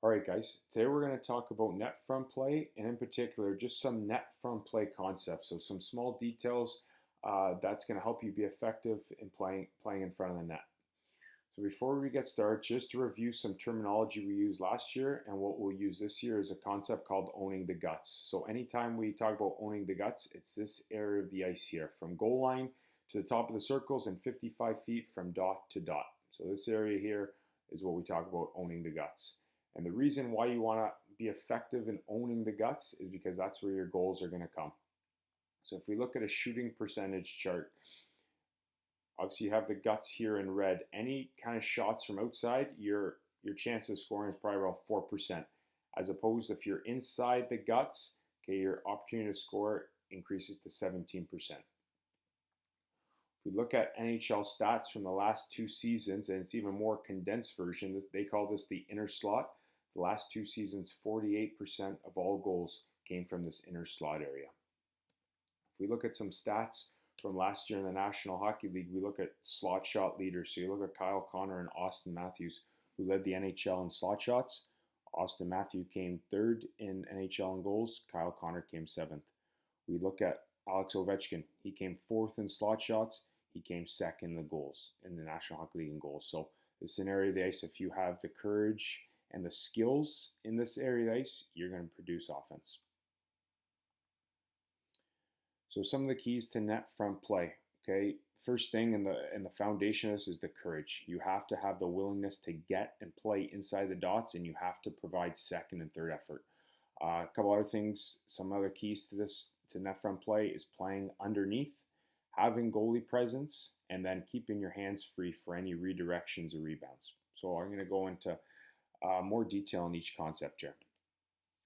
All right, guys, today we're going to talk about net front play and in particular just some net front play concepts. So some small details that's going to help you be effective in playing in front of the net. So before we get started, just to review some terminology we used last year and what we'll use this year is a concept called owning the guts. So anytime we talk about owning the guts, it's this area of the ice here from goal line to the top of the circles and 55 feet from dot to dot. So this area here is what we talk about owning the guts. And the reason why you want to be effective in owning the guts is because that's where your goals are going to come. So if we look at a shooting percentage chart, obviously you have the guts here in red. Any kind of shots from outside, your chance of scoring is probably around 4%. As opposed to if you're inside the guts, okay, your opportunity to score increases to 17%. If we look at NHL stats from the last two seasons, and it's even more condensed version, they call this the inner slot. The last two seasons, 48% of all goals came from this inner slot area. If we look at some stats from last year in the National Hockey League, we look at slot shot leaders. So you look at Kyle Connor and Austin Matthews, who led the NHL in slot shots. Austin Matthews came third in NHL in goals. Kyle Connor came seventh. We look at Alex Ovechkin. He came fourth in slot shots. He came second in the goals in the National Hockey League in goals. So this area of the ice, if you have the courage and the skills in this area of the ice, you're going to produce offense. So some of the keys to net front play. Okay, first thing in the foundation of this is the courage. You have to have the willingness to get and play inside the dots, and you have to provide second and third effort. A couple other things, some other keys to this to net front play is playing underneath, having goalie presence, and then keeping your hands free for any redirections or rebounds. So I'm going to go into more detail in each concept here.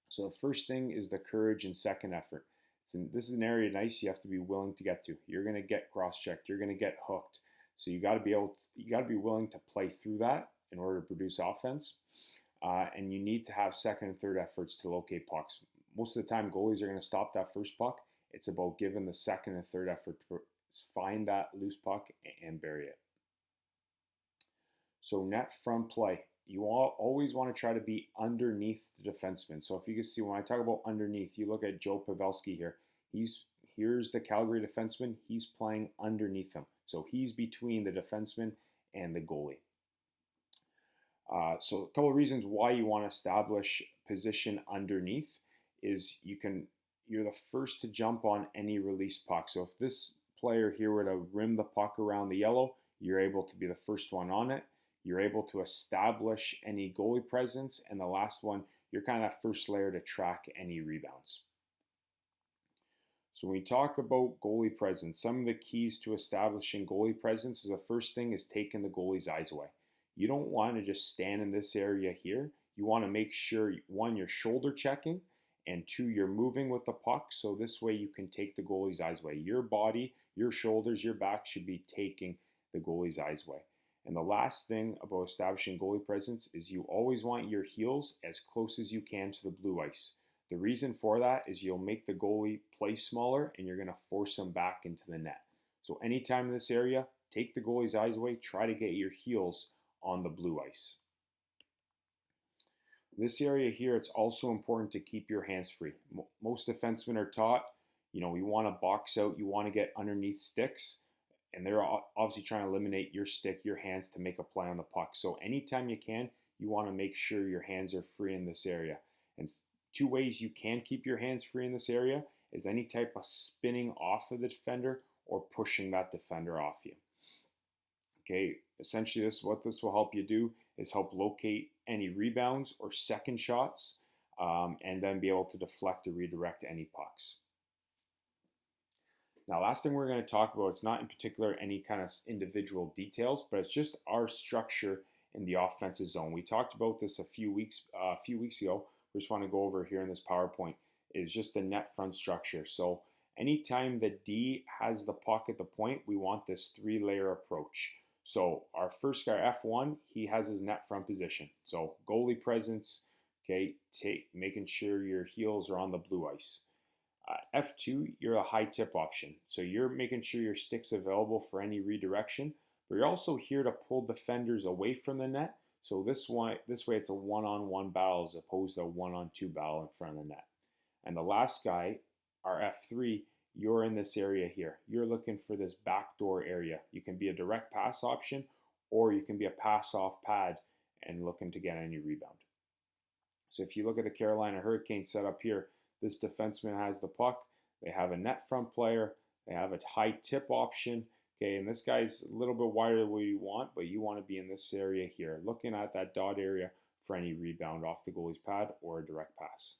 So the first thing is the courage and second effort. This is an area of ice you have to be willing to get to. You're going to get cross-checked. You're going to get hooked. So you got to be willing to play through that in order to produce offense. And you need to have second and third efforts to locate pucks. Most of the time, goalies are going to stop that first puck. It's about giving the second and third effort to find that loose puck and bury it. So net front play. You always want to try to be underneath the defenseman. So if you can see, when I talk about underneath, you look at Joe Pavelski here. Here's the Calgary defenseman. He's playing underneath him. So he's between the defenseman and the goalie. So a couple of reasons why you want to establish position underneath is you're the first to jump on any release puck. So if this player here were to rim the puck around the yellow, you're able to be the first one on it. You're able to establish any goalie presence. And the last one, you're kind of that first layer to track any rebounds. So when we talk about goalie presence, some of the keys to establishing goalie presence is the first thing is taking the goalie's eyes away. You don't want to just stand in this area here. You want to make sure, one, you're shoulder checking, and two, you're moving with the puck. So this way you can take the goalie's eyes away. Your body, your shoulders, your back should be taking the goalie's eyes away. And the last thing about establishing goalie presence is you always want your heels as close as you can to the blue ice. The reason for that is you'll make the goalie play smaller and you're going to force him back into the net. So anytime in this area, take the goalie's eyes away, try to get your heels on the blue ice. This area here, it's also important to keep your hands free. Most defensemen are taught, you want to box out, you want to get underneath sticks. And they're obviously trying to eliminate your stick, your hands to make a play on the puck. So anytime you can, you want to make sure your hands are free in this area. And two ways you can keep your hands free in this area is any type of spinning off of the defender or pushing that defender off you. Okay, essentially what this will help you do is help locate any rebounds or second shots and then be able to deflect or redirect any pucks. Now, last thing we're going to talk about, it's not in particular any kind of individual details, but it's just our structure in the offensive zone. We talked about this a few weeks ago. We just want to go over here in this PowerPoint. Is just the net front structure. So anytime the D has the puck at the point, we want this three-layer approach. So our first guy, F1, he has his net front position. So goalie presence, okay, making sure your heels are on the blue ice. F2, you're a high tip option. So you're making sure your stick's available for any redirection, but you're also here to pull defenders away from the net So this way it's a one-on-one battle as opposed to a one-on-two battle in front of the net. And the last guy, our F3, you're in this area here. You're looking for this backdoor area. You can be a direct pass option, or you can be a pass-off pad and looking to get any rebound. So if you look at the Carolina Hurricanes setup here, this defenseman has the puck. They have a net front player. They have a high tip option. Okay, and this guy's a little bit wider than what you want, but you want to be in this area here, looking at that dot area for any rebound off the goalie's pad or a direct pass.